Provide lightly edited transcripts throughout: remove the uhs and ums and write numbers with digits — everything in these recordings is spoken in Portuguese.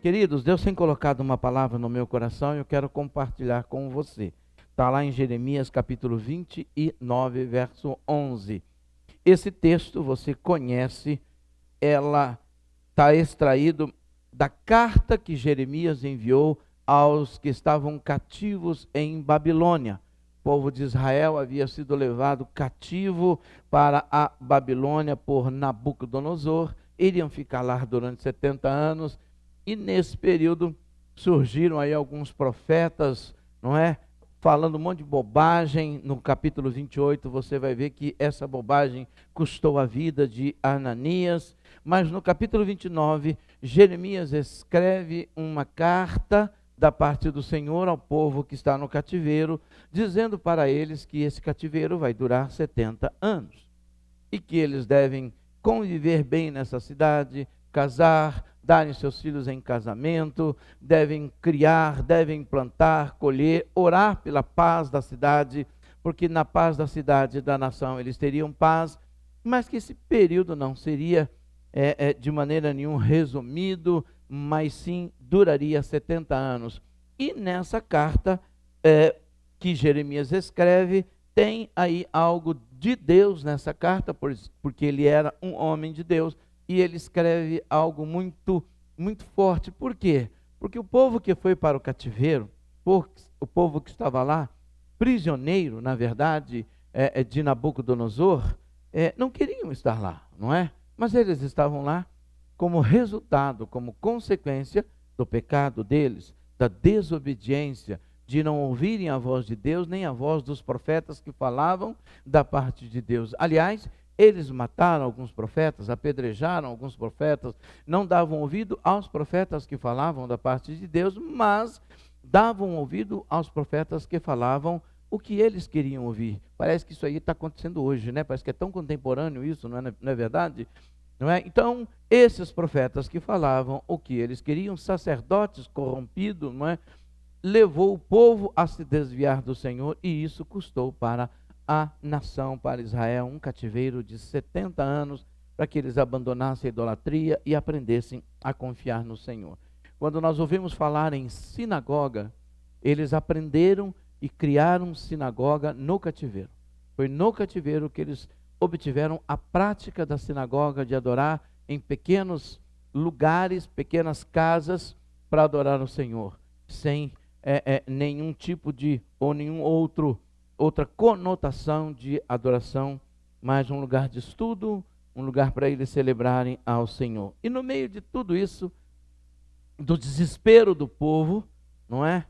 Queridos, Deus tem colocado uma palavra no meu coração e eu quero compartilhar com você. Está lá em Jeremias capítulo 29, verso 11. Esse texto você conhece, ela está extraído da carta que Jeremias enviou aos que estavam cativos em Babilônia. O povo de Israel havia sido levado cativo para a Babilônia por Nabucodonosor. Iriam ficar lá durante 70 anos. E nesse período surgiram aí alguns profetas, não é? Falando um monte de bobagem. No capítulo 28 você vai ver que essa bobagem custou a vida de Ananias. Mas no capítulo 29, Jeremias escreve uma carta da parte do Senhor ao povo que está no cativeiro, dizendo para eles que esse cativeiro vai durar 70 anos. E que eles devem conviver bem nessa cidade, casar, darem seus filhos em casamento, devem criar, devem plantar, colher, orar pela paz da cidade, porque na paz da cidade e da nação eles teriam paz, mas que esse período não seria de maneira nenhuma resumido, mas sim duraria 70 anos. E nessa carta que Jeremias escreve, tem aí algo de Deus nessa carta, porque ele era um homem de Deus, e ele escreve algo muito, muito forte. Por quê? Porque o povo que foi para o cativeiro, o povo que estava lá, prisioneiro, na verdade, de Nabucodonosor, não queriam estar lá, não é? Mas eles estavam lá como resultado, como consequência do pecado deles, da desobediência, de não ouvirem a voz de Deus, nem a voz dos profetas que falavam da parte de Deus. Aliás, eles mataram alguns profetas, apedrejaram alguns profetas, não davam ouvido aos profetas que falavam da parte de Deus, mas davam ouvido aos profetas que falavam o que eles queriam ouvir. Parece que isso aí está acontecendo hoje, né? Parece que é tão contemporâneo isso, não é verdade? Não é? Então, esses profetas que falavam o que eles queriam, sacerdotes corrompidos, não é? Levou o povo a se desviar do Senhor, e isso custou para a nação, para Israel, um cativeiro de 70 anos, para que eles abandonassem a idolatria e aprendessem a confiar no Senhor. Quando nós ouvimos falar em sinagoga, eles aprenderam e criaram sinagoga no cativeiro. Foi no cativeiro que eles obtiveram a prática da sinagoga, de adorar em pequenos lugares, pequenas casas, para adorar o Senhor, sem nenhum tipo de, ou outra conotação de adoração, mas um lugar de estudo, um lugar para eles celebrarem ao Senhor. E no meio de tudo isso, do desespero do povo, não é?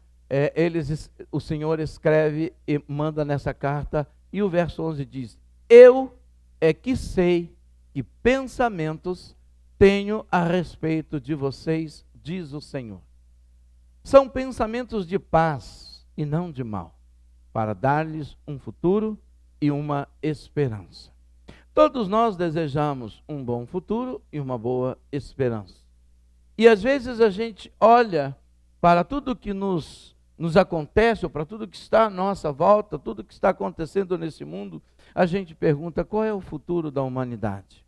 O Senhor escreve e manda nessa carta, e o verso 11 diz: eu é que sei que pensamentos tenho a respeito de vocês, diz o Senhor. São pensamentos de paz e não de mal, para dar-lhes um futuro e uma esperança. Todos nós desejamos um bom futuro e uma boa esperança. E às vezes a gente olha para tudo que nos acontece, ou para tudo que está à nossa volta, tudo que está acontecendo nesse mundo, a gente pergunta: qual é o futuro da humanidade?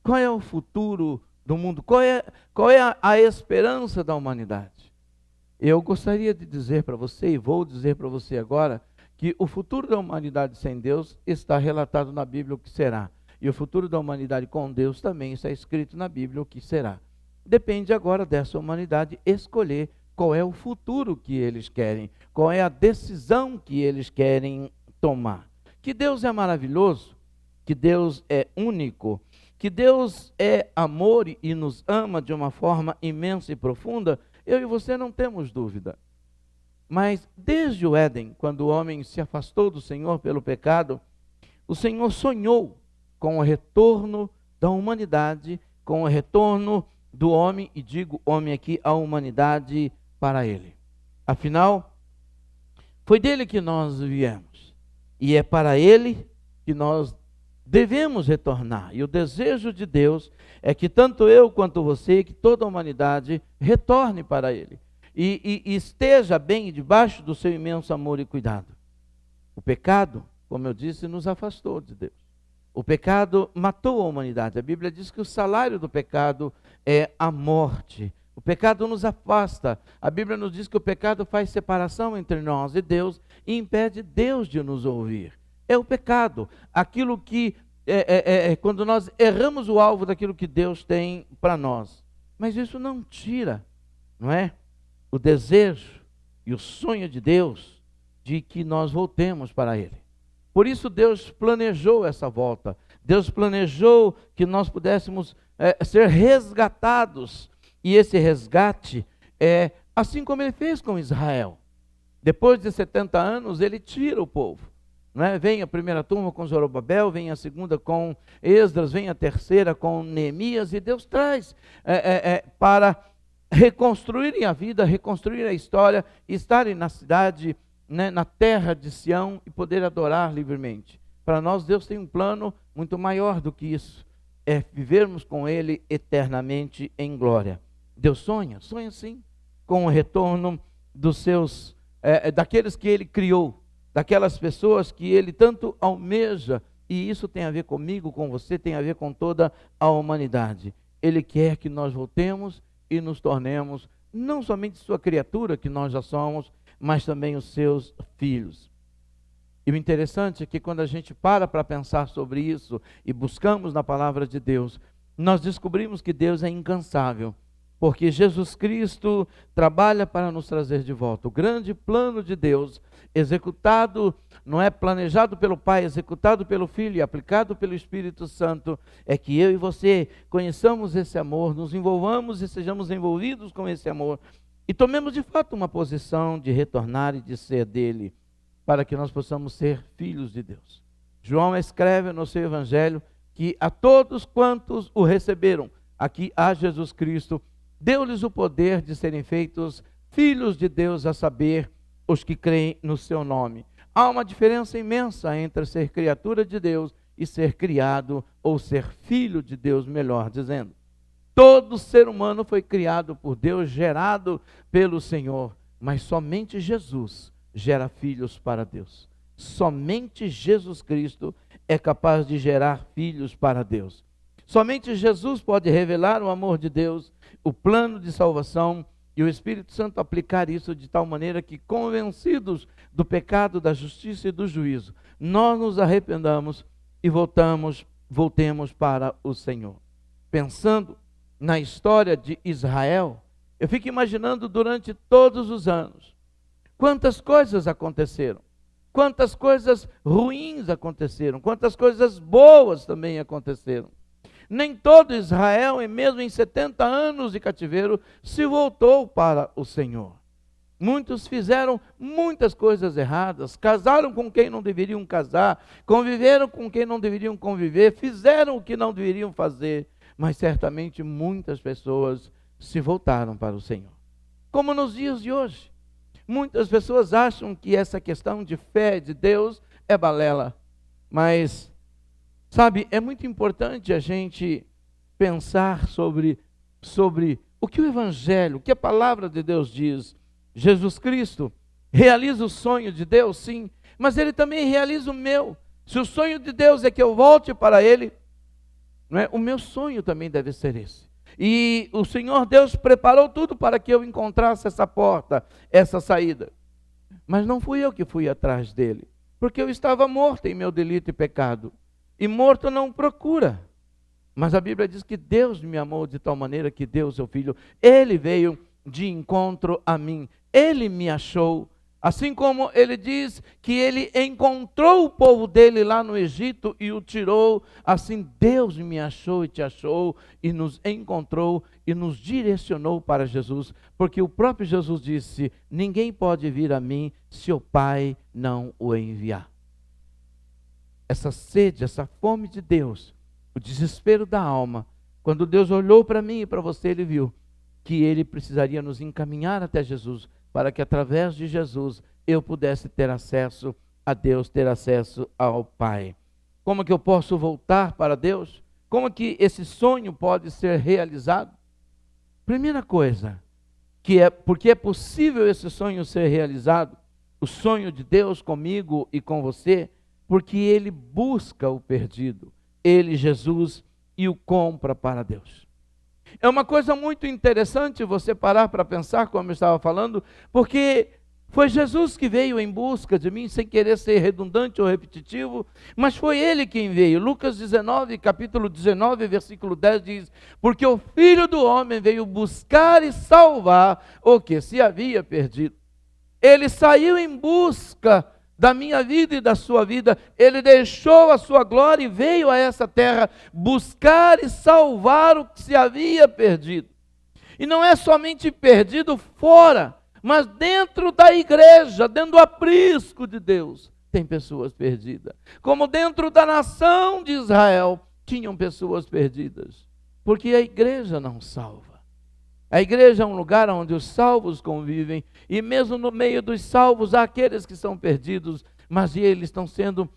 Qual é o futuro do mundo? Qual é a esperança da humanidade? Eu gostaria de dizer para você, e vou dizer para você agora, que o futuro da humanidade sem Deus está relatado na Bíblia o que será. E o futuro da humanidade com Deus também está escrito na Bíblia o que será. Depende agora dessa humanidade escolher qual é o futuro que eles querem, qual é a decisão que eles querem tomar. Que Deus é maravilhoso, que Deus é único, que Deus é amor e nos ama de uma forma imensa e profunda, eu e você não temos dúvida. Mas desde o Éden, quando o homem se afastou do Senhor pelo pecado, o Senhor sonhou com o retorno da humanidade, com o retorno do homem, e digo homem aqui, a humanidade para ele. Afinal, foi dele que nós viemos, e é para ele que nós devemos retornar. E o desejo de Deus é que tanto eu quanto você, que toda a humanidade retorne para ele, e esteja bem debaixo do seu imenso amor e cuidado. O pecado, como eu disse, nos afastou de Deus. O pecado matou a humanidade. A Bíblia diz que o salário do pecado é a morte. O pecado nos afasta. A Bíblia nos diz que o pecado faz separação entre nós e Deus e impede Deus de nos ouvir. É o pecado, aquilo que quando nós erramos o alvo daquilo que Deus tem para nós. Mas isso não tira, não é? O desejo e o sonho de Deus de que nós voltemos para Ele. Por isso Deus planejou essa volta. Deus planejou que nós pudéssemos ser resgatados. E esse resgate é assim como Ele fez com Israel. Depois de 70 anos, Ele tira o povo. Não é? Vem a primeira turma com Zorobabel, vem a segunda com Esdras, vem a terceira com Neemias, e Deus traz para reconstruírem a vida, reconstruir a história, estarem na cidade, né, na terra de Sião e poder adorar livremente. Para nós, Deus tem um plano muito maior do que isso, é vivermos com Ele eternamente em glória. Deus sonha sim, com o retorno dos seus, daqueles que Ele criou, daquelas pessoas que Ele tanto almeja, e isso tem a ver comigo, com você, tem a ver com toda a humanidade. Ele quer que nós voltemos e nos tornemos não somente sua criatura, que nós já somos, mas também os seus filhos. E o interessante é que quando a gente para pensar sobre isso e buscamos na palavra de Deus, nós descobrimos que Deus é incansável, porque Jesus Cristo trabalha para nos trazer de volta. O grande plano de Deus, executado, não é planejado pelo Pai, executado pelo Filho e aplicado pelo Espírito Santo, é que eu e você conheçamos esse amor, nos envolvamos e sejamos envolvidos com esse amor, e tomemos de fato uma posição de retornar e de ser dele, para que nós possamos ser filhos de Deus. João escreve no seu Evangelho que a todos quantos o receberam, aqui a Jesus Cristo, deu-lhes o poder de serem feitos filhos de Deus, a saber, os que creem no seu nome. Há uma diferença imensa entre ser criatura de Deus e ser criado, ou ser filho de Deus, melhor dizendo. Todo ser humano foi criado por Deus, gerado pelo Senhor, mas somente Jesus gera filhos para Deus. Somente Jesus Cristo é capaz de gerar filhos para Deus. Somente Jesus pode revelar o amor de Deus, o plano de salvação, e o Espírito Santo aplicar isso de tal maneira que, convencidos do pecado, da justiça e do juízo, nós nos arrependamos e voltemos para o Senhor. Pensando na história de Israel, eu fico imaginando durante todos os anos, quantas coisas aconteceram, quantas coisas ruins aconteceram, quantas coisas boas também aconteceram. Nem todo Israel, e mesmo em 70 anos de cativeiro, se voltou para o Senhor. Muitos fizeram muitas coisas erradas, casaram com quem não deveriam casar, conviveram com quem não deveriam conviver, fizeram o que não deveriam fazer, mas certamente muitas pessoas se voltaram para o Senhor. Como nos dias de hoje, muitas pessoas acham que essa questão de fé de Deus é balela, mas sabe, é muito importante a gente pensar sobre o que o Evangelho, o que a palavra de Deus diz. Jesus Cristo realiza o sonho de Deus, sim, mas Ele também realiza o meu. Se o sonho de Deus é que eu volte para Ele, não é? O meu sonho também deve ser esse. E o Senhor Deus preparou tudo para que eu encontrasse essa porta, essa saída. Mas não fui eu que fui atrás dele, porque eu estava morto em meu delito e pecado. E morto não procura. Mas a Bíblia diz que Deus me amou de tal maneira que deu o seu Filho. Ele veio de encontro a mim. Ele me achou. Assim como ele diz que ele encontrou o povo dele lá no Egito e o tirou. Assim Deus me achou e te achou e nos encontrou e nos direcionou para Jesus. Porque o próprio Jesus disse: ninguém pode vir a mim se o Pai não o enviar. Essa sede, essa fome de Deus, o desespero da alma, quando Deus olhou para mim e para você, Ele viu que Ele precisaria nos encaminhar até Jesus, para que através de Jesus eu pudesse ter acesso a Deus, ter acesso ao Pai. Como que eu posso voltar para Deus? Como que esse sonho pode ser realizado? Primeira coisa, porque é possível esse sonho ser realizado, o sonho de Deus comigo e com você, porque Ele busca o perdido, Ele, Jesus, e o compra para Deus. É uma coisa muito interessante você parar para pensar, como eu estava falando, porque foi Jesus que veio em busca de mim, sem querer ser redundante ou repetitivo, mas foi Ele quem veio. Lucas 19, capítulo 19, versículo 10 diz: porque o Filho do Homem veio buscar e salvar o que se havia perdido. Ele saiu em busca da minha vida e da sua vida. Ele deixou a sua glória e veio a essa terra buscar e salvar o que se havia perdido. E não é somente perdido fora, mas dentro da igreja, dentro do aprisco de Deus, tem pessoas perdidas. Como dentro da nação de Israel, tinham pessoas perdidas. Porque a igreja não salva. A igreja é um lugar onde os salvos convivem, e mesmo no meio dos salvos há aqueles que são perdidos, mas eles estão sendo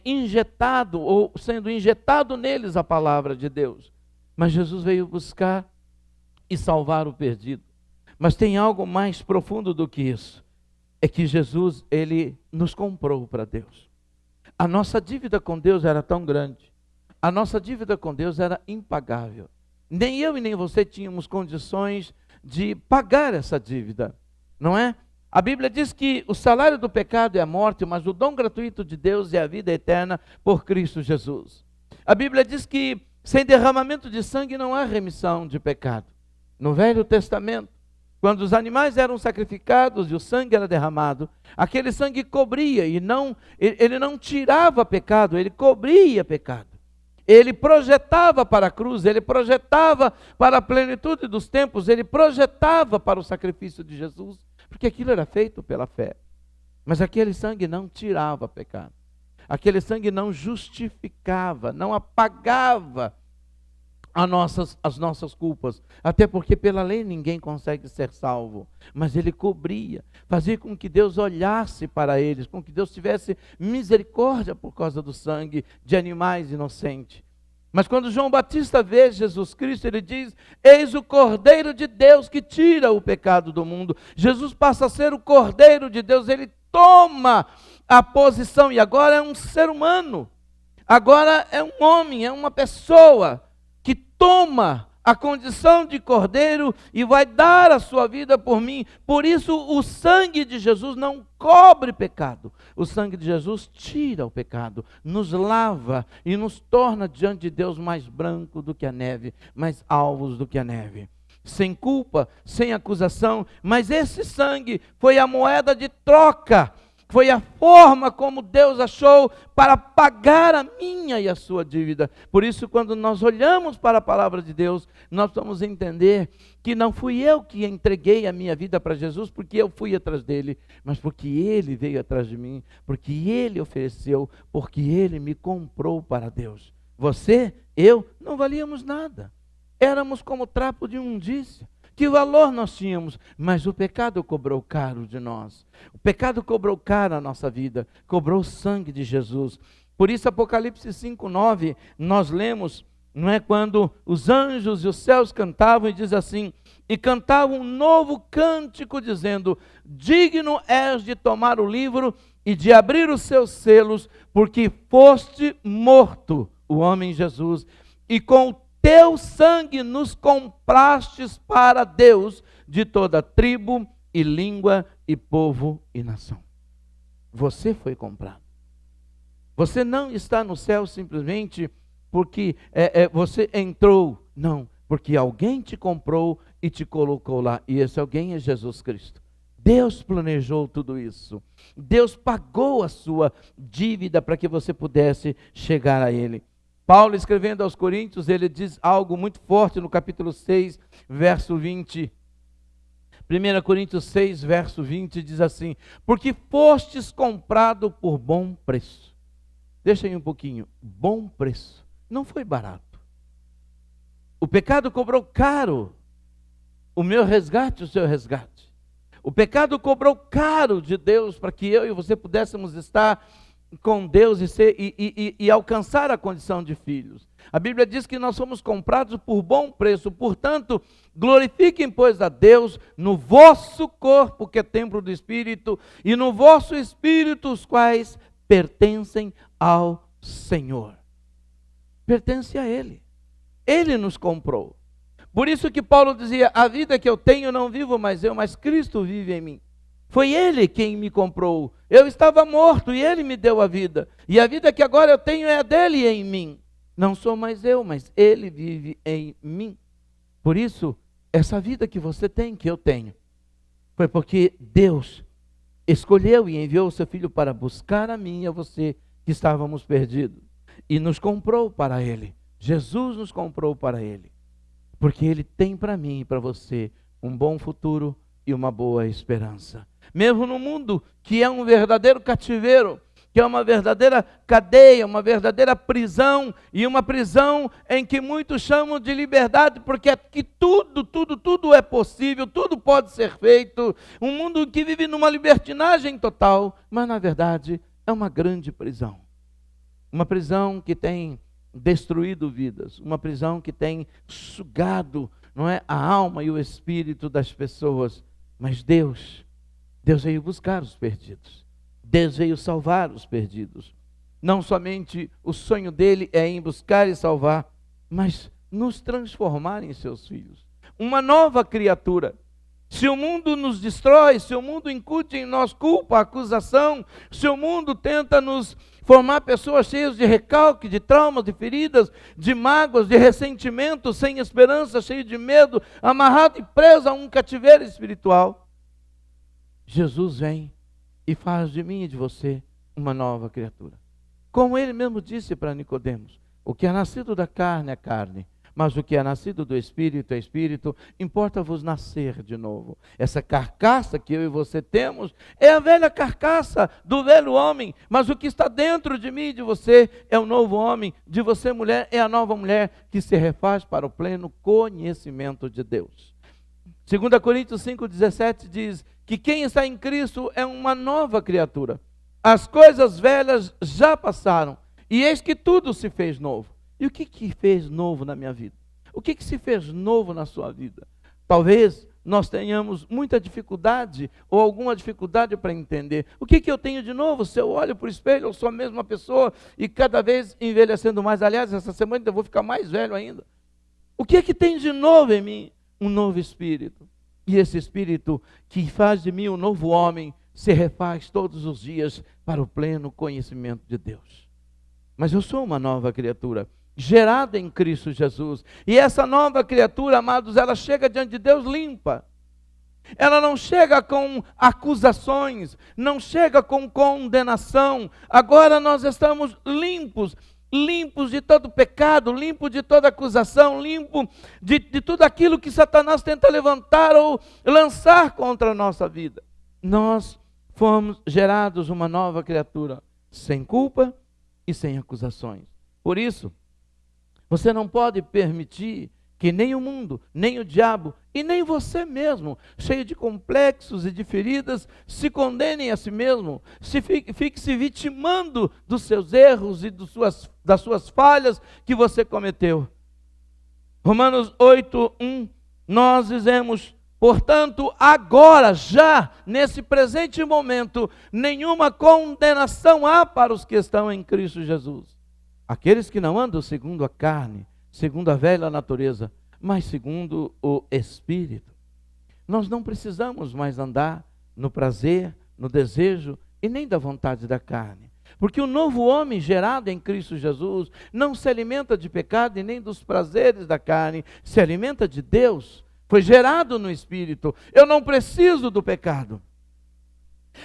injetados, ou sendo injetado neles a palavra de Deus. Mas Jesus veio buscar e salvar o perdido. Mas tem algo mais profundo do que isso. É que Jesus, Ele nos comprou para Deus. A nossa dívida com Deus era tão grande. A nossa dívida com Deus era impagável. Nem eu e nem você tínhamos condições de pagar essa dívida, não é? A Bíblia diz que o salário do pecado é a morte, mas o dom gratuito de Deus é a vida eterna por Cristo Jesus. A Bíblia diz que sem derramamento de sangue não há remissão de pecado. No Velho Testamento, quando os animais eram sacrificados e o sangue era derramado, aquele sangue cobria, e ele não tirava pecado, ele cobria pecado. Ele projetava para a cruz, ele projetava para a plenitude dos tempos, ele projetava para o sacrifício de Jesus, porque aquilo era feito pela fé. Mas aquele sangue não tirava pecado. Aquele sangue não justificava, não apagava as nossas culpas, até porque pela lei ninguém consegue ser salvo, mas ele cobria, fazia com que Deus olhasse para eles, com que Deus tivesse misericórdia por causa do sangue de animais inocentes. Mas quando João Batista vê Jesus Cristo, ele diz: eis o Cordeiro de Deus que tira o pecado do mundo. Jesus passa a ser o Cordeiro de Deus, ele toma a posição, e agora é um ser humano, agora é um homem, é uma pessoa que toma a condição de cordeiro e vai dar a sua vida por mim. Por isso o sangue de Jesus não cobre pecado. O sangue de Jesus tira o pecado, nos lava e nos torna diante de Deus mais branco do que a neve, mais alvos do que a neve. Sem culpa, sem acusação, mas esse sangue foi a moeda de troca. Foi a forma como Deus achou para pagar a minha e a sua dívida. Por isso, quando nós olhamos para a palavra de Deus, nós vamos entender que não fui eu que entreguei a minha vida para Jesus porque eu fui atrás dele, mas porque ele veio atrás de mim, porque ele ofereceu, porque ele me comprou para Deus. Você, eu, não valíamos nada. Éramos como trapo de imundícia. Que valor nós tínhamos? Mas o pecado cobrou caro de nós. O pecado cobrou caro a nossa vida, cobrou o sangue de Jesus. Por isso, Apocalipse 5:9, nós lemos, não é, quando os anjos e os céus cantavam, e diz assim: e cantavam um novo cântico, dizendo: digno és de tomar o livro e de abrir os seus selos, porque foste morto, o homem Jesus, e com o teu sangue nos comprastes para Deus de toda tribo e língua e povo e nação. Você foi comprado. Você não está no céu simplesmente porque você entrou. Não, porque alguém te comprou e te colocou lá. E esse alguém é Jesus Cristo. Deus planejou tudo isso. Deus pagou a sua dívida para que você pudesse chegar a Ele. Paulo, escrevendo aos Coríntios, ele diz algo muito forte no capítulo 6, verso 20. 1 Coríntios 6, verso 20, diz assim: porque fostes comprado por bom preço. Deixa aí um pouquinho. Bom preço. Não foi barato. O pecado cobrou caro o meu resgate, o seu resgate. O pecado cobrou caro de Deus para que eu e você pudéssemos estar com Deus e alcançar a condição de filhos. A Bíblia diz que nós somos comprados por bom preço. Portanto, glorifiquem, pois, a Deus no vosso corpo, que é templo do Espírito, e no vosso espírito, os quais pertencem ao Senhor. Pertence a Ele. Ele nos comprou. Por isso que Paulo dizia: a vida que eu tenho não vivo mais eu, mas Cristo vive em mim. Foi Ele quem me comprou. Eu estava morto e Ele me deu a vida. E a vida que agora eu tenho é a dele em mim. Não sou mais eu, mas Ele vive em mim. Por isso, essa vida que você tem, que eu tenho, foi porque Deus escolheu e enviou o seu Filho para buscar a mim e a você, que estávamos perdidos. E nos comprou para Ele. Jesus nos comprou para Ele. Porque Ele tem para mim e para você um bom futuro e uma boa esperança. Mesmo no mundo que é um verdadeiro cativeiro, que é uma verdadeira cadeia, uma verdadeira prisão, e uma prisão em que muitos chamam de liberdade, porque aqui tudo é possível, tudo pode ser feito. Um mundo que vive numa libertinagem total, mas na verdade é uma grande prisão. Uma prisão que tem destruído vidas, uma prisão que tem sugado, não é, a alma e o espírito das pessoas. Mas Deus veio buscar os perdidos. Deus veio salvar os perdidos. Não somente o sonho dele é em buscar e salvar, mas nos transformar em seus filhos. Uma nova criatura. Se o mundo nos destrói, se o mundo incute em nós culpa, acusação, se o mundo tenta nos formar pessoas cheias de recalque, de traumas, de feridas, de mágoas, de ressentimento, sem esperança, cheio de medo, amarrado e preso a um cativeiro espiritual, Jesus vem e faz de mim e de você uma nova criatura. Como ele mesmo disse para Nicodemos: o que é nascido da carne é carne, mas o que é nascido do Espírito é Espírito. Importa-vos nascer de novo. Essa carcaça que eu e você temos é a velha carcaça do velho homem, mas o que está dentro de mim e de você é o novo homem. De você, mulher, é a nova mulher que se refaz para o pleno conhecimento de Deus. 2 Coríntios 5,17 diz que quem está em Cristo é uma nova criatura. As coisas velhas já passaram e eis que tudo se fez novo. E o que fez novo na minha vida? O que se fez novo na sua vida? Talvez nós tenhamos muita dificuldade ou alguma dificuldade para entender. O que eu tenho de novo? Se eu olho para o espelho, eu sou a mesma pessoa e cada vez envelhecendo mais. Aliás, essa semana eu vou ficar mais velho ainda. O que tem de novo em mim? Um novo espírito. E esse espírito que faz de mim um novo homem se refaz todos os dias para o pleno conhecimento de Deus. Mas eu sou uma nova criatura, gerada em Cristo Jesus. E essa nova criatura, amados, ela chega diante de Deus limpa. Ela não chega com acusações, não chega com condenação. Agora nós estamos limpos de todo pecado, limpo de toda acusação, limpo de tudo aquilo que Satanás tenta levantar ou lançar contra a nossa vida. Nós fomos gerados uma nova criatura, sem culpa e sem acusações. Por isso, você não pode permitir que nem o mundo, nem o diabo e nem você mesmo, cheio de complexos e de feridas, se condenem a si mesmo, fique se vitimando dos seus erros e das suas falhas que você cometeu. Romanos 8:1, nós dizemos: portanto, agora, já, nesse presente momento, nenhuma condenação há para os que estão em Cristo Jesus. Aqueles que não andam segundo a carne, segundo a velha natureza, mas segundo o Espírito. Nós não precisamos mais andar no prazer, no desejo e nem da vontade da carne. Porque o novo homem gerado em Cristo Jesus não se alimenta de pecado e nem dos prazeres da carne, se alimenta de Deus. Foi gerado no Espírito. Eu não preciso do pecado.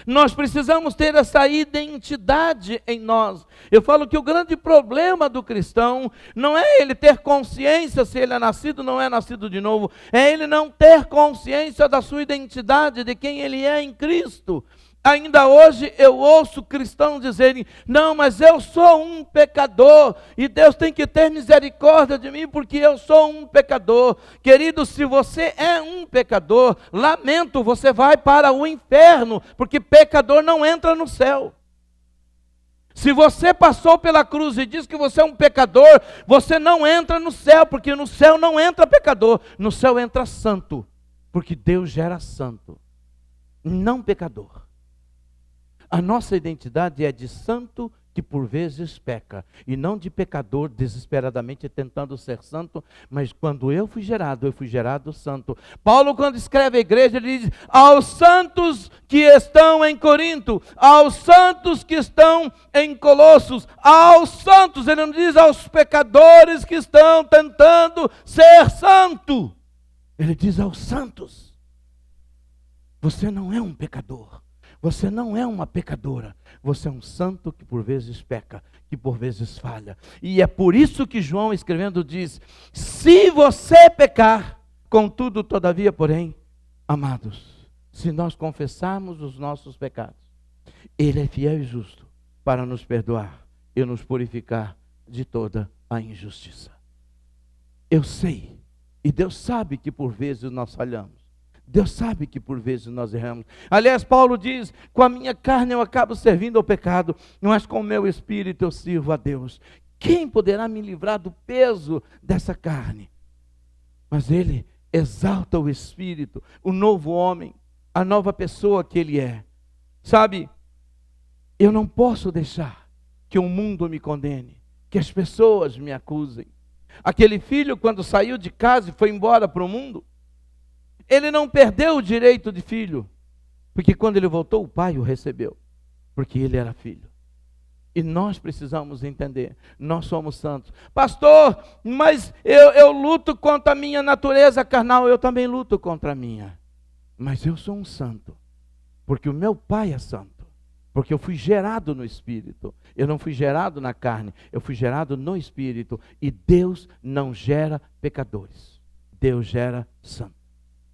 Nós precisamos ter essa identidade em nós. Eu falo que o grande problema do cristão não é ele ter consciência se ele é nascido ou não é nascido de novo. É ele não ter consciência da sua identidade, de quem ele é em Cristo. Ainda hoje eu ouço cristãos dizerem: não, mas eu sou um pecador e Deus tem que ter misericórdia de mim porque eu sou um pecador. Querido, se você é um pecador, lamento, você vai para o inferno, porque pecador não entra no céu. Se você passou pela cruz e diz que você é um pecador, você não entra no céu, porque no céu não entra pecador, no céu entra santo, porque Deus gera santo, não pecador. A nossa identidade é de santo que por vezes peca, e não de pecador desesperadamente tentando ser santo, mas quando eu fui gerado santo. Paulo, quando escreve à igreja, ele diz: aos santos que estão em Corinto, aos santos que estão em Colossos, aos santos, ele não diz aos pecadores que estão tentando ser santo, ele diz aos santos. Você não é um pecador. Você não é uma pecadora, você é um santo que por vezes peca, que por vezes falha. E é por isso que João, escrevendo, diz: se você pecar, contudo, todavia, porém, amados, se nós confessarmos os nossos pecados, Ele é fiel e justo para nos perdoar e nos purificar de toda a injustiça. Eu sei, e Deus sabe que por vezes nós falhamos. Deus sabe que por vezes nós erramos. Aliás, Paulo diz: com a minha carne eu acabo servindo ao pecado, mas com o meu espírito eu sirvo a Deus. Quem poderá me livrar do peso dessa carne? Mas ele exalta o espírito, o novo homem, a nova pessoa que ele é. Sabe, eu não posso deixar que o mundo me condene, que as pessoas me acusem. Aquele filho, quando saiu de casa e foi embora para o mundo, ele não perdeu o direito de filho, porque quando ele voltou, o pai o recebeu, porque ele era filho. E nós precisamos entender, nós somos santos. Pastor, mas eu luto contra a minha natureza carnal. Eu também luto contra a minha, mas eu sou um santo, porque o meu pai é santo, porque eu fui gerado no Espírito. Eu não fui gerado na carne, eu fui gerado no Espírito. E Deus não gera pecadores, Deus gera santos.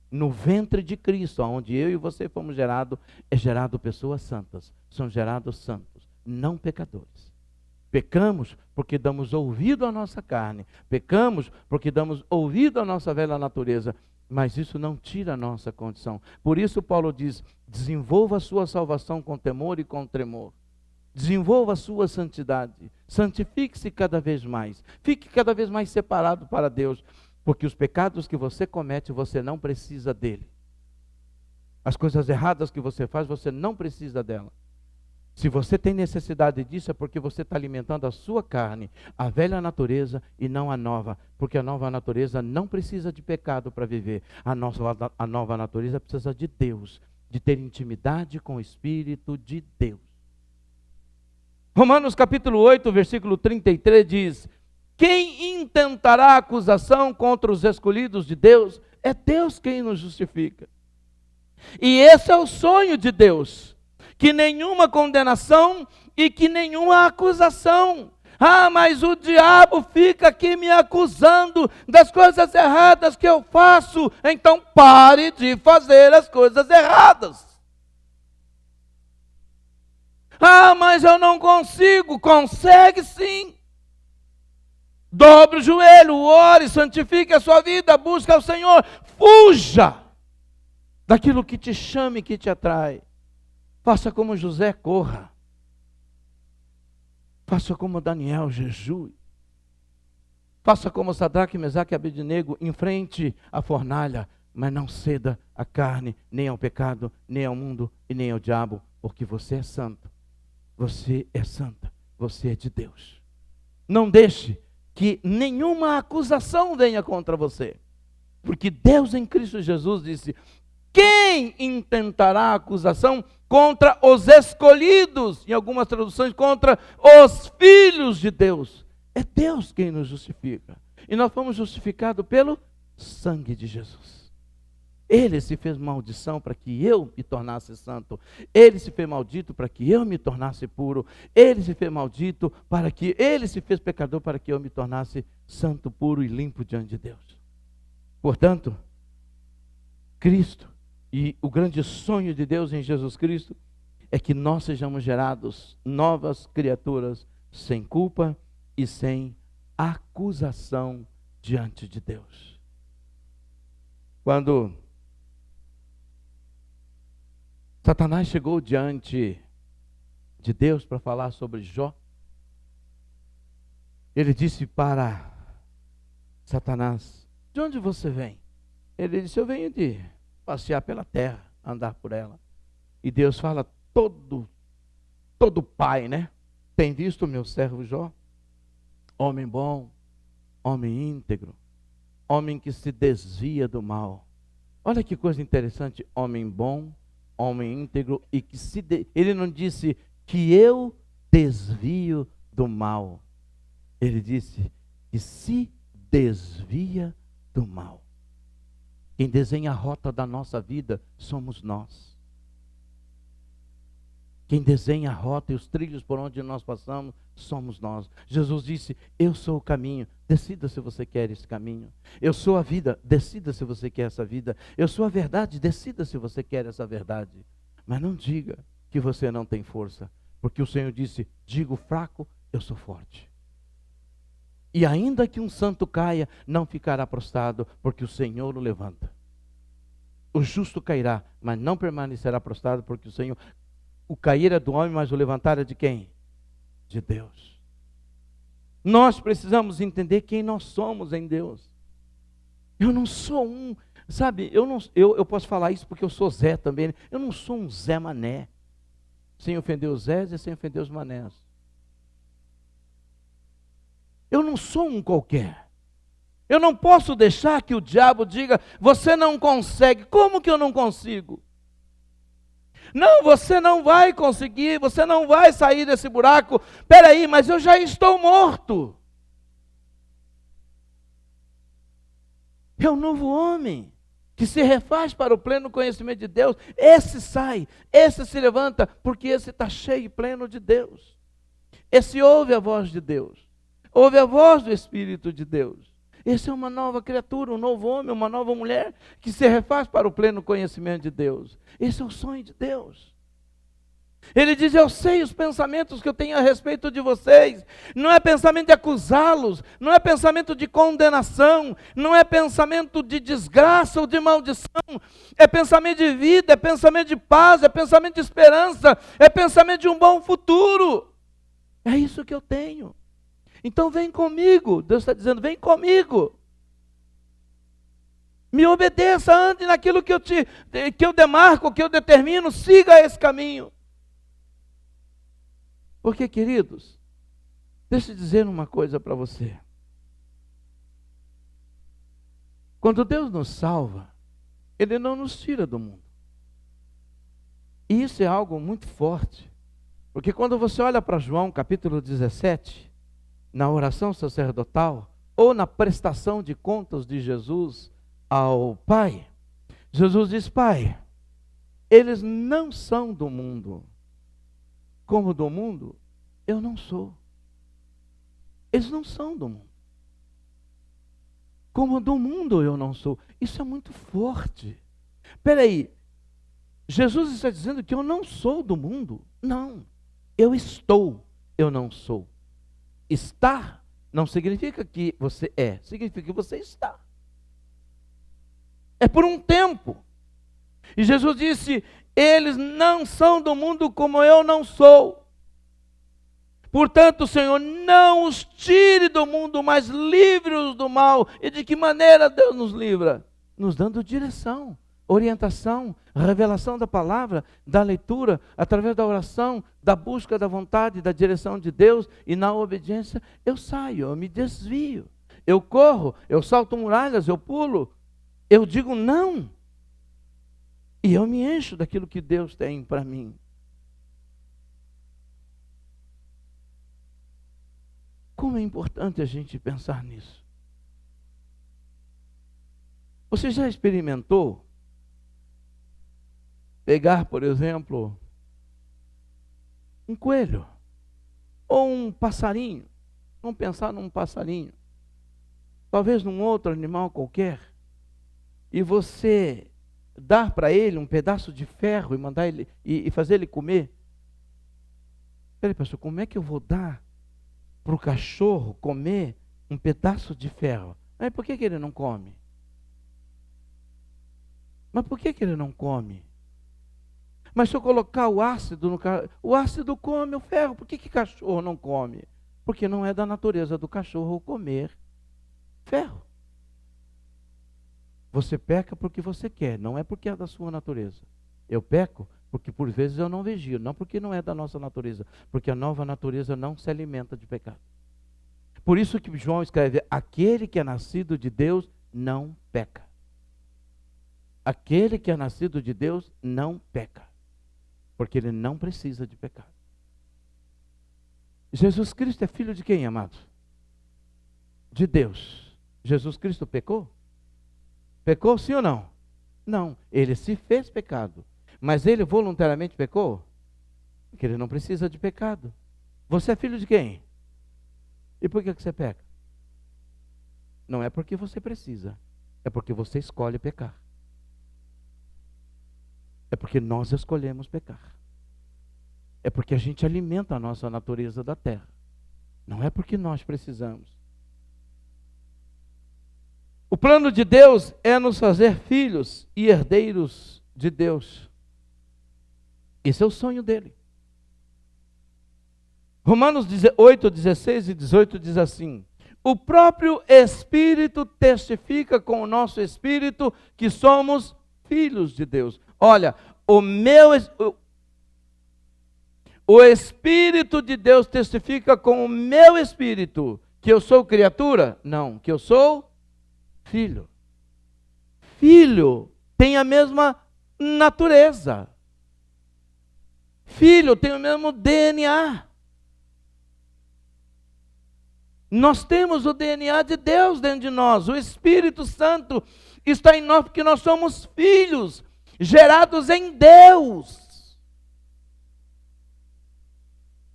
No ventre de Cristo, onde eu e você fomos gerados, é gerado pessoas santas, são gerados santos, não pecadores. Pecamos porque damos ouvido à nossa carne, pecamos porque damos ouvido à nossa velha natureza, mas isso não tira a nossa condição. Por isso Paulo diz: desenvolva a sua salvação com temor e com tremor. Desenvolva a sua santidade, santifique-se cada vez mais, fique cada vez mais separado para Deus. Porque os pecados que você comete, você não precisa dele. As coisas erradas que você faz, você não precisa dela. Se você tem necessidade disso, é porque você está alimentando a sua carne, a velha natureza e não a nova. Porque a nova natureza não precisa de pecado para viver. A nova natureza precisa de Deus, de ter intimidade com o Espírito de Deus. Romanos capítulo 8, versículo 33 diz: quem intentará acusação contra os escolhidos de Deus? É Deus quem nos justifica. E esse é o sonho de Deus, que nenhuma condenação e que nenhuma acusação. Ah, mas o diabo fica aqui me acusando das coisas erradas que eu faço. Então pare de fazer as coisas erradas. Ah, mas eu não consigo. Consegue sim. Dobre o joelho, ore, santifique a sua vida, busque ao Senhor. Fuja daquilo que te chama e que te atrai. Faça como José, corra. Faça como Daniel, jejue. Faça como Sadraque, Mesaque e Abednego, enfrente a fornalha, mas não ceda à carne, nem ao pecado, nem ao mundo e nem ao diabo, porque você é santo. Você é santa, você é de Deus. Não deixe que nenhuma acusação venha contra você, porque Deus em Cristo Jesus disse: quem intentará acusação contra os escolhidos? Em algumas traduções, contra os filhos de Deus. É Deus quem nos justifica, e nós fomos justificados pelo sangue de Jesus. Ele se fez maldição para que eu me tornasse santo. Ele se fez maldito para que eu me tornasse puro. Ele se fez maldito para que... Ele se fez pecador para que eu me tornasse santo, puro e limpo diante de Deus. Portanto, Cristo e o grande sonho de Deus em Jesus Cristo é que nós sejamos gerados novas criaturas, sem culpa e sem acusação diante de Deus. Quando Satanás chegou diante de Deus para falar sobre Jó, ele disse para Satanás: de onde você vem? Ele disse: eu venho de passear pela terra, andar por ela. E Deus fala, todo pai, né? Tem visto o meu servo Jó? Homem bom, homem íntegro, homem que se desvia do mal. Olha que coisa interessante, homem bom, homem íntegro e que ele não disse que eu desvio do mal. Ele disse que se desvia do mal. Quem desenha a rota da nossa vida somos nós. Quem desenha a rota e os trilhos por onde nós passamos somos nós. Jesus disse: eu sou o caminho, decida se você quer esse caminho. Eu sou a vida, decida se você quer essa vida. Eu sou a verdade, decida se você quer essa verdade. Mas não diga que você não tem força, porque o Senhor disse: digo fraco, eu sou forte. E ainda que um santo caia, não ficará prostrado, porque o Senhor o levanta. O justo cairá, mas não permanecerá prostrado, porque o Senhor... O cair é do homem, mas o levantar é de quem? De Deus. Nós precisamos entender quem nós somos em Deus. Eu não sou sabe, eu posso falar isso porque eu sou Zé também. Eu não sou um Zé Mané, sem ofender os Zés e sem ofender os Manés. Eu não sou um qualquer. Eu não posso deixar que o diabo diga: você não consegue. Como que eu não consigo? Não, você não vai conseguir, você não vai sair desse buraco. Espera aí, mas eu já estou morto. É o novo homem que se refaz para o pleno conhecimento de Deus. Esse sai, esse se levanta, porque esse está cheio e pleno de Deus. Esse ouve a voz de Deus, ouve a voz do Espírito de Deus. Esse é uma nova criatura, um novo homem, uma nova mulher, que se refaz para o pleno conhecimento de Deus. Esse é o sonho de Deus. Ele diz: eu sei os pensamentos que eu tenho a respeito de vocês. Não é pensamento de acusá-los, não é pensamento de condenação, não é pensamento de desgraça ou de maldição. É pensamento de vida, é pensamento de paz, é pensamento de esperança, é pensamento de um bom futuro. É isso que eu tenho. Então vem comigo. Deus está dizendo: vem comigo. Me obedeça, ande naquilo que eu demarco, que eu determino, siga esse caminho. Porque, queridos, deixa eu dizer uma coisa para você. Quando Deus nos salva, Ele não nos tira do mundo. E isso é algo muito forte. Porque quando você olha para João capítulo 17, na oração sacerdotal, ou na prestação de contas de Jesus ao Pai, Jesus diz: Pai, eles não são do mundo, como do mundo eu não sou. Eles não são do mundo, como do mundo eu não sou. Isso é muito forte. Espera aí, Jesus está dizendo que eu não sou do mundo? Não, eu estou, eu não sou. Estar não significa que você é, significa que você está. É por um tempo. E Jesus disse: eles não são do mundo como eu não sou. Portanto, Senhor, não os tire do mundo, mas livre-os do mal. E de que maneira Deus nos livra? Nos dando direção, orientação, revelação da palavra, da leitura, através da oração, da busca da vontade, da direção de Deus. E na obediência eu saio, eu me desvio, eu corro, eu salto muralhas, eu pulo, eu digo não. E eu me encho daquilo que Deus tem para mim. Como é importante a gente pensar nisso. Você já experimentou pegar, por exemplo, um coelho ou um passarinho? Vamos pensar num passarinho, talvez num outro animal qualquer, e você dar para ele um pedaço de ferro e mandar ele e fazer ele comer. Peraí, pastor, como é que eu vou dar para o cachorro comer um pedaço de ferro? Mas por que ele não come? Mas por que ele não come? Mas se eu colocar o ácido no cachorro, o ácido come o ferro. Por que cachorro não come? Porque não é da natureza do cachorro comer ferro. Você peca porque você quer, não é porque é da sua natureza. Eu peco Porque por vezes eu não vigio, não porque não é da nossa natureza, porque a nova natureza não se alimenta de pecado. Por isso que João escreve: aquele que é nascido de Deus não peca. Aquele que é nascido de Deus não peca, porque ele não precisa de pecado. Jesus Cristo é filho de quem, amados? De Deus. Jesus Cristo pecou? Pecou sim ou não? Não, ele se fez pecado. Mas ele voluntariamente pecou? Porque ele não precisa de pecado. Você é filho de quem? E por que você peca? Não é porque você precisa, é porque você escolhe pecar. É porque nós escolhemos pecar. É porque a gente alimenta a nossa natureza da terra. Não é porque nós precisamos. O plano de Deus é nos fazer filhos e herdeiros de Deus. Esse é o sonho dele. Romanos 8, 16 e 18 diz assim: o próprio Espírito testifica com o nosso Espírito que somos filhos de Deus. Olha, o Espírito de Deus testifica com o meu Espírito que eu sou criatura? Não, que eu sou filho. Filho tem a mesma natureza. Filho tem o mesmo DNA. Nós temos o DNA de Deus dentro de nós. O Espírito Santo está em nós porque nós somos filhos, gerados em Deus.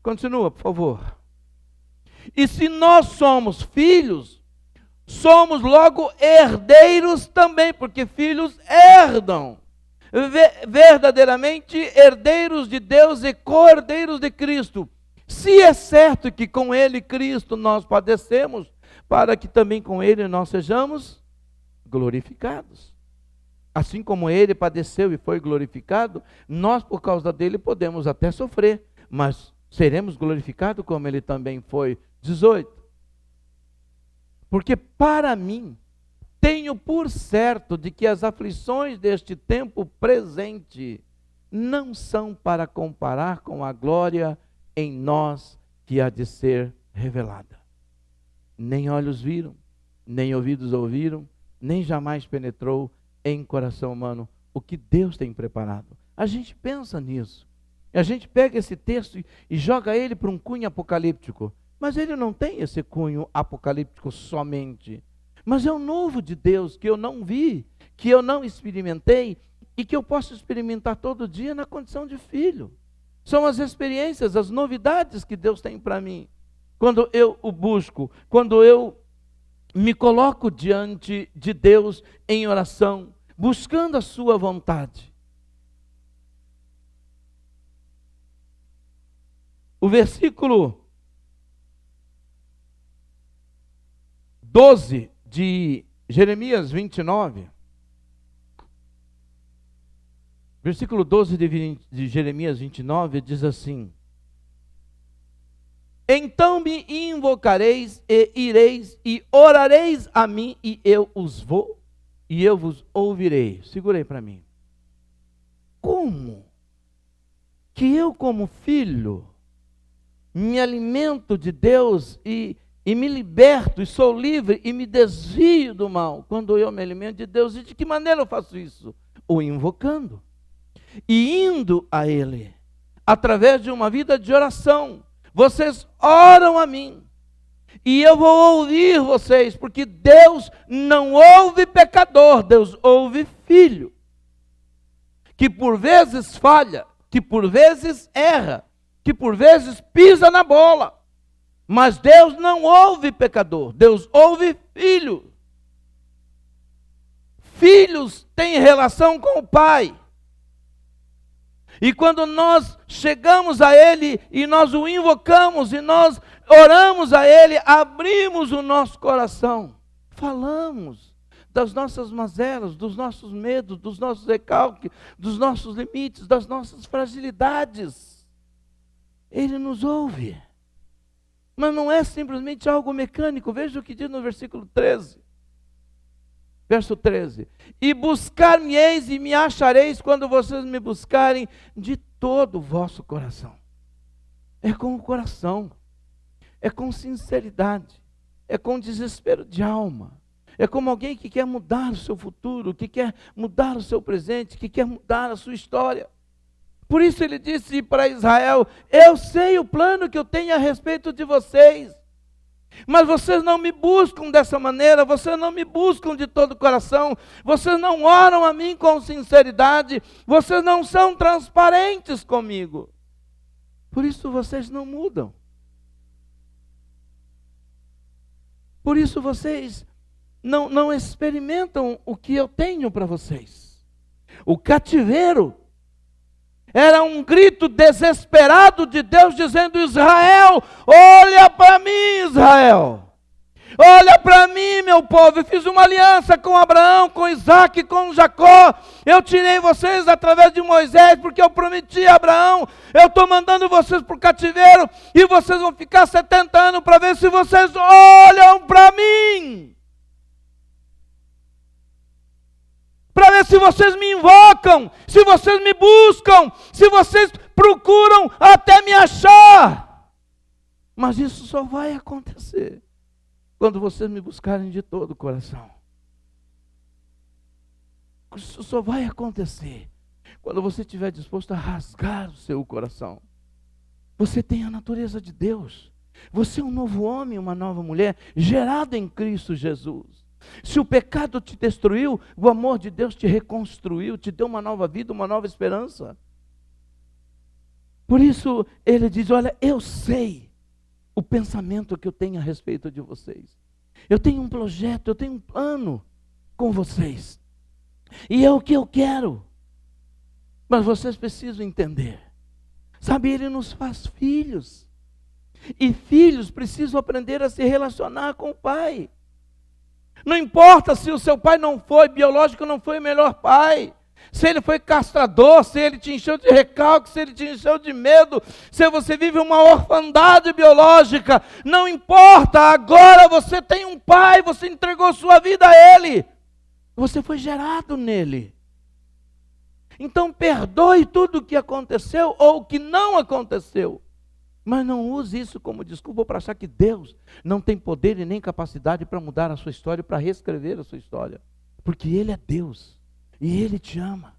Continua, por favor. E se nós somos filhos, somos logo herdeiros também, porque filhos herdam. Verdadeiramente herdeiros de Deus e co-herdeiros de Cristo. Se é certo que com ele, Cristo, nós padecemos, para que também com ele nós sejamos glorificados. Assim como ele padeceu e foi glorificado, nós por causa dele podemos até sofrer, mas seremos glorificados como ele também foi. 18. Porque para mim, tenho por certo de que as aflições deste tempo presente não são para comparar com a glória em nós que há de ser revelada. Nem olhos viram, nem ouvidos ouviram, nem jamais penetrou em coração humano o que Deus tem preparado. A gente pensa nisso. A gente pega esse texto e joga ele para um cunho apocalíptico. Mas ele não tem esse cunho apocalíptico somente. Mas é o novo de Deus que eu não vi, que eu não experimentei e que eu posso experimentar todo dia na condição de filho. São as experiências, as novidades que Deus tem para mim. Quando eu o busco, quando eu me coloco diante de Deus em oração, buscando a sua vontade. O versículo 12 de Jeremias 29, versículo 12 de Jeremias 29 diz assim: então me invocareis e ireis e orareis a mim e eu vos ouvirei. Segurei para mim. Como que eu, como filho, me alimento de Deus e me liberto, e sou livre, e me desvio do mal, quando eu me alimento de Deus? E de que maneira eu faço isso? O invocando, e indo a Ele, através de uma vida de oração. Vocês oram a mim, e eu vou ouvir vocês, porque Deus não ouve pecador, Deus ouve filho, que por vezes falha, que por vezes erra, que por vezes pisa na bola. Mas Deus não ouve pecador, Deus ouve filho. Filhos têm relação com o Pai. E quando nós chegamos a Ele, e nós o invocamos, e nós oramos a Ele, abrimos o nosso coração, falamos das nossas mazelas, dos nossos medos, dos nossos recalques, dos nossos limites, das nossas fragilidades. Ele nos ouve. Mas não é simplesmente algo mecânico. Veja o que diz no versículo 13. Verso 13: e buscar-me-eis e me achareis quando vocês me buscarem de todo o vosso coração. É com o coração, é com sinceridade, é com desespero de alma, é como alguém que quer mudar o seu futuro, que quer mudar o seu presente, que quer mudar a sua história. Por isso ele disse para Israel: eu sei o plano que eu tenho a respeito de vocês, mas vocês não me buscam dessa maneira, vocês não me buscam de todo o coração, vocês não oram a mim com sinceridade, vocês não são transparentes comigo. Por isso vocês não mudam. Por isso vocês não experimentam o que eu tenho para vocês. O cativeiro era um grito desesperado de Deus dizendo: Israel, olha para mim, Israel. Olha para mim, meu povo, eu fiz uma aliança com Abraão, com Isaac, com Jacó. Eu tirei vocês através de Moisés, porque eu prometi a Abraão: eu estou mandando vocês para o cativeiro, e vocês vão ficar 70 anos para ver se vocês olham para mim. Para ver se vocês me invocam, se vocês me buscam, se vocês procuram até me achar. Mas isso só vai acontecer quando vocês me buscarem de todo o coração. Isso só vai acontecer quando você estiver disposto a rasgar o seu coração. Você tem a natureza de Deus. Você é um novo homem, uma nova mulher, gerado em Cristo Jesus. Se o pecado te destruiu, o amor de Deus te reconstruiu, te deu uma nova vida, uma nova esperança. Por isso ele diz: olha, eu sei o pensamento que eu tenho a respeito de vocês. Eu tenho um projeto, eu tenho um plano com vocês. E é o que eu quero. Mas vocês precisam entender. Sabe, ele nos faz filhos. E filhos precisam aprender a se relacionar com o pai. Não importa se o seu pai não foi biológico, não foi o melhor pai. Se ele foi castrador, se ele te encheu de recalque, se ele te encheu de medo, se você vive uma orfandade biológica, não importa, agora você tem um pai, você entregou sua vida a ele, você foi gerado nele. Então perdoe tudo o que aconteceu ou o que não aconteceu, mas não use isso como desculpa para achar que Deus não tem poder e nem capacidade para mudar a sua história, para reescrever a sua história, porque Ele é Deus. E Ele te ama.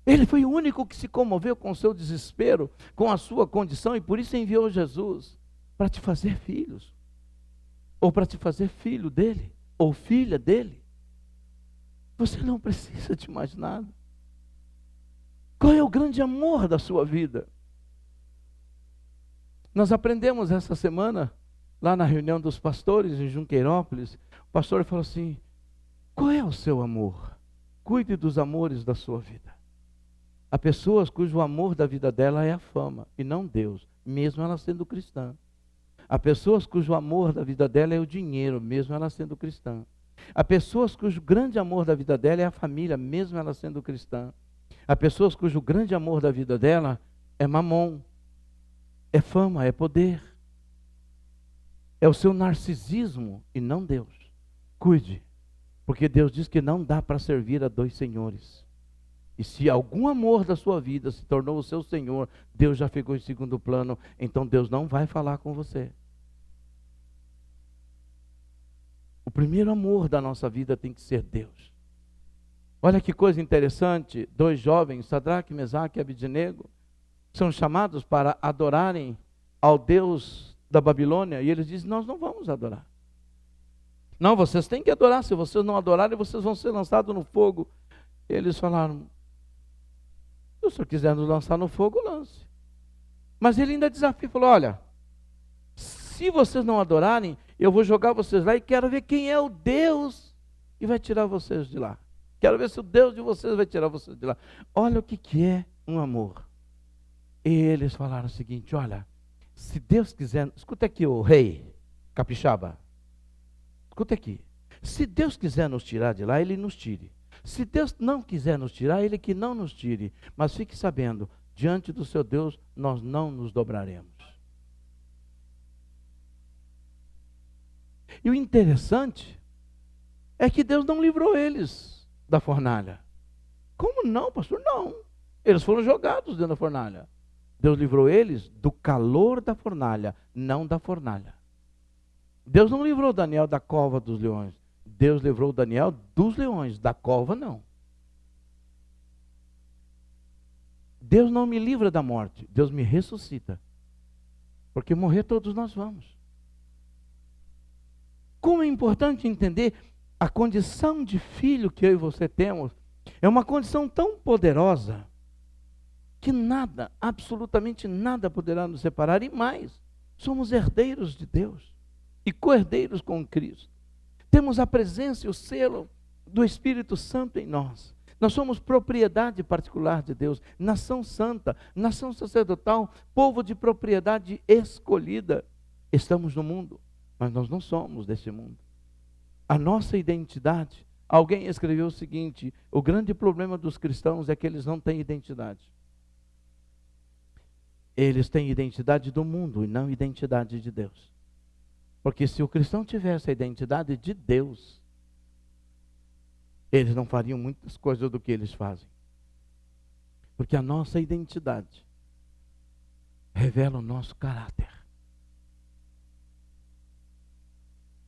Ele foi o único que se comoveu com o seu desespero, com a sua condição, e por isso enviou Jesus para te fazer filhos, ou para te fazer filho dele, ou filha dele. Você não precisa de mais nada. Qual é o grande amor da sua vida? Nós aprendemos essa semana, lá na reunião dos pastores em Junqueirópolis, o pastor falou assim: qual é o seu amor? Cuide dos amores da sua vida. Há pessoas cujo amor da vida dela é a fama e não Deus, mesmo ela sendo cristã. Há pessoas cujo amor da vida dela é o dinheiro, mesmo ela sendo cristã. Há pessoas cujo grande amor da vida dela é a família, mesmo ela sendo cristã. Há pessoas cujo grande amor da vida dela é mamon, é fama, é poder. É o seu narcisismo e não Deus. Cuide. Porque Deus diz que não dá para servir a dois senhores. E se algum amor da sua vida se tornou o seu senhor, Deus já ficou em segundo plano, então Deus não vai falar com você. O primeiro amor da nossa vida tem que ser Deus. Olha que coisa interessante, 2 jovens, Sadraque, Mesaque e Abednego, são chamados para adorarem ao Deus da Babilônia, e eles dizem: nós não vamos adorar. Não, vocês têm que adorar, se vocês não adorarem, vocês vão ser lançados no fogo. Eles falaram: se o senhor quiser nos lançar no fogo, lance. Mas ele ainda desafiou, falou: olha, se vocês não adorarem, eu vou jogar vocês lá e quero ver quem é o Deus que vai tirar vocês de lá. Quero ver se o Deus de vocês vai tirar vocês de lá. Olha o que é um amor. E eles falaram o seguinte: olha, se Deus quiser, escuta aqui o rei capixaba. Escuta aqui, se Deus quiser nos tirar de lá, Ele nos tire. Se Deus não quiser nos tirar, Ele que não nos tire. Mas fique sabendo, diante do seu Deus, nós não nos dobraremos. E o interessante é que Deus não livrou eles da fornalha. Como não, pastor? Não. Eles foram jogados dentro da fornalha. Deus livrou eles do calor da fornalha, não da fornalha. Deus não livrou Daniel da cova dos leões. Deus livrou Daniel dos leões, da cova não. Deus não me livra da morte, Deus me ressuscita. Porque morrer todos nós vamos. Como é importante entender a condição de filho que eu e você temos, é uma condição tão poderosa, que nada, absolutamente nada poderá nos separar, e mais, somos herdeiros de Deus, e co-herdeiros com Cristo. Temos a presença e o selo do Espírito Santo em nós. Nós somos propriedade particular de Deus, nação santa, nação sacerdotal, povo de propriedade escolhida. Estamos no mundo, mas nós não somos desse mundo. A nossa identidade, alguém escreveu o seguinte: o grande problema dos cristãos é que eles não têm identidade. Eles têm identidade do mundo e não identidade de Deus. Porque se o cristão tivesse a identidade de Deus, eles não fariam muitas coisas do que eles fazem. Porque a nossa identidade revela o nosso caráter.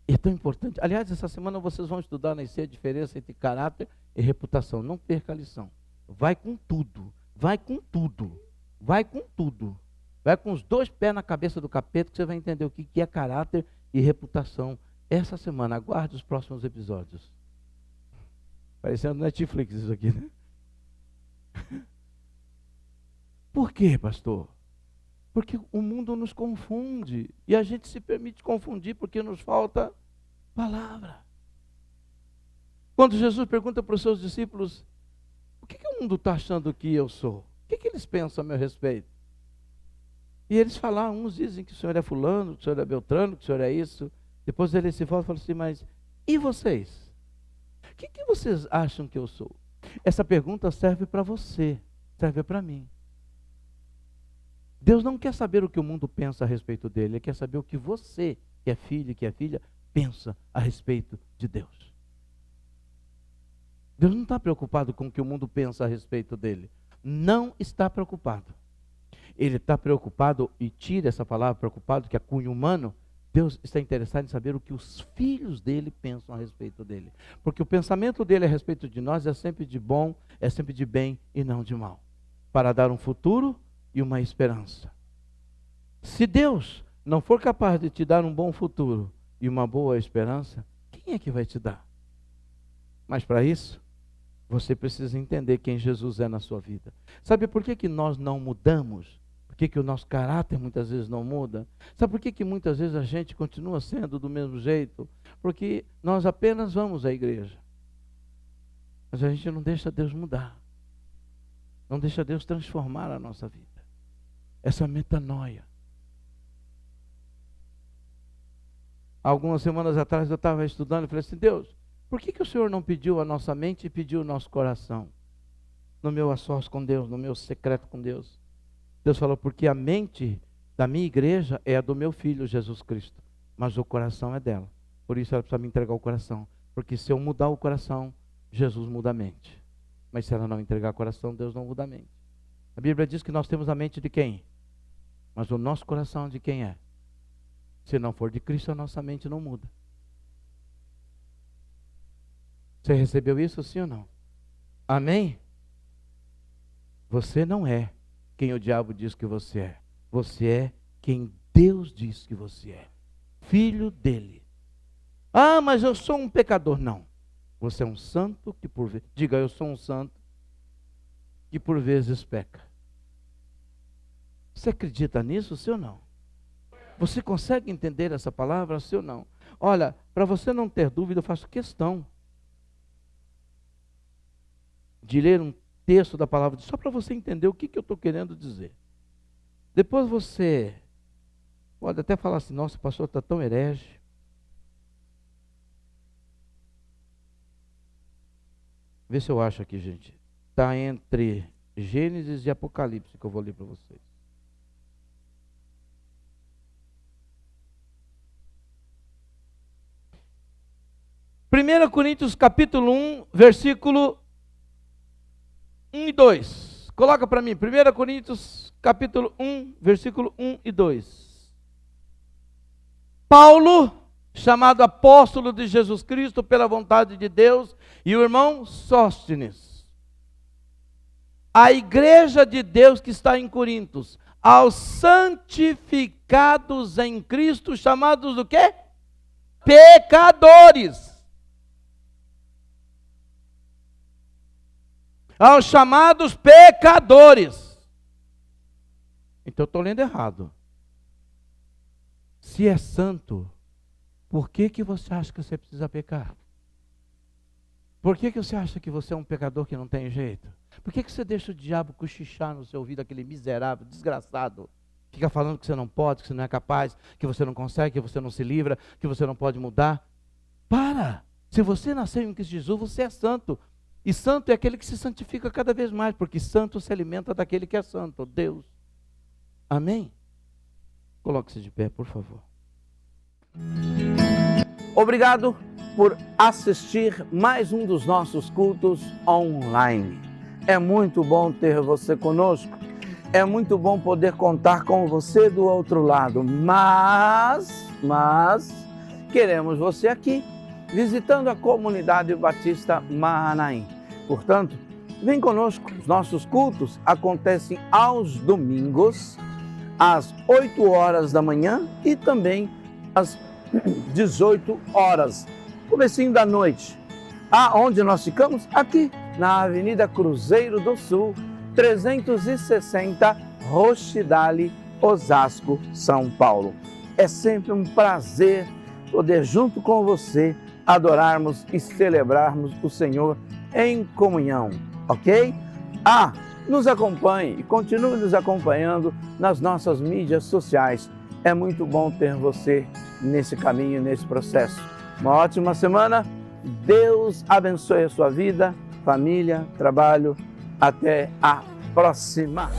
É tão importante. Aliás, essa semana vocês vão estudar na IC a diferença entre caráter e reputação. Não perca a lição. Vai com tudo. Vai com tudo. Vai com tudo. Vai com os dois pés na cabeça do capeta que você vai entender o que é caráter e reputação. Essa semana, aguarde os próximos episódios. Parecendo Netflix isso aqui, né? Por quê, pastor? Porque o mundo nos confunde. E a gente se permite confundir porque nos falta palavra. Quando Jesus pergunta para os seus discípulos: o que o mundo está achando que eu sou? O que eles pensam a meu respeito? E eles falaram, uns dizem que o senhor é fulano, que o senhor é beltrano, que o senhor é isso. Depois ele se volta e fala assim: mas e vocês? O que vocês acham que eu sou? Essa pergunta serve para você, serve para mim. Deus não quer saber o que o mundo pensa a respeito dele, ele quer saber o que você, que é filho, que é filha, pensa a respeito de Deus. Deus não está preocupado com o que o mundo pensa a respeito dele. Não está preocupado. Ele está preocupado, e tira essa palavra preocupado, que é cunho humano. Deus está interessado em saber o que os filhos dele pensam a respeito dele. Porque o pensamento dele a respeito de nós é sempre de bom, é sempre de bem e não de mal. Para dar um futuro e uma esperança. Se Deus não for capaz de te dar um bom futuro e uma boa esperança, quem é que vai te dar? Mas para isso, você precisa entender quem Jesus é na sua vida. Sabe por que nós não mudamos? Por que o nosso caráter muitas vezes não muda? Sabe por que muitas vezes a gente continua sendo do mesmo jeito? Porque nós apenas vamos à igreja. Mas a gente não deixa Deus mudar. Não deixa Deus transformar a nossa vida. Essa metanoia. Algumas semanas atrás eu estava estudando e falei assim: Deus, por que o Senhor não pediu a nossa mente e pediu o nosso coração? No meu a sós com Deus, no meu secreto com Deus. Deus falou: porque a mente da minha igreja é a do meu filho Jesus Cristo, mas o coração é dela. Por isso ela precisa me entregar o coração. Porque se eu mudar o coração, Jesus muda a mente. Mas se ela não entregar o coração, Deus não muda a mente. A Bíblia diz que nós temos a mente de quem? Mas o nosso coração de quem é? Se não for de Cristo, a nossa mente não muda. Você recebeu isso, sim ou não? Amém? Você não é quem o diabo diz que você é. Você é quem Deus diz que você é. Filho dele. Ah, mas eu sou um pecador. Não. Você é um santo que por vezes... Diga, eu sou um santo que por vezes peca. Você acredita nisso, sim ou não? Você consegue entender essa palavra, sim ou não? Olha, para você não ter dúvida, eu faço questão de ler um texto da palavra, só para você entender o que eu estou querendo dizer. Depois você pode até falar assim: nossa, o pastor está tão herege. Vê se eu acho aqui, gente. Está entre Gênesis e Apocalipse que eu vou ler para vocês. 1 Coríntios capítulo 1, versículo 1 e 2. Coloca para mim, 1 Coríntios capítulo 1, versículo 1 e 2. Paulo, chamado apóstolo de Jesus Cristo pela vontade de Deus, e o irmão Sóstenes, a igreja de Deus que está em Corintos, aos santificados em Cristo, chamados do quê? Pecadores. Aos chamados pecadores. Então eu estou lendo errado. Se é santo, por que você acha que você precisa pecar? Por que você acha que você é um pecador que não tem jeito? Por que você deixa o diabo cochichar no seu ouvido, aquele miserável, desgraçado? Fica falando que você não pode, que você não é capaz, que você não consegue, que você não se livra, que você não pode mudar. Para! Se você nasceu em Cristo Jesus, você é santo. E santo é aquele que se santifica cada vez mais, porque santo se alimenta daquele que é santo, Deus. Amém? Coloque-se de pé, por favor. Obrigado por assistir mais um dos nossos cultos online. É muito bom ter você conosco. É muito bom poder contar com você do outro lado. Mas queremos você aqui, visitando a comunidade Batista Mahanaim. Portanto, vem conosco. Os nossos cultos acontecem aos domingos, às 8 horas da manhã e também às 18 horas, comecinho da noite. Aonde nós ficamos? Aqui, na Avenida Cruzeiro do Sul, 360, Roxidale, Osasco, São Paulo. É sempre um prazer poder, junto com você, adorarmos e celebrarmos o Senhor em comunhão, ok? Nos acompanhe e continue nos acompanhando nas nossas mídias sociais. É muito bom ter você nesse caminho, nesse processo. Uma ótima semana. Deus abençoe a sua vida, família, trabalho. Até a próxima.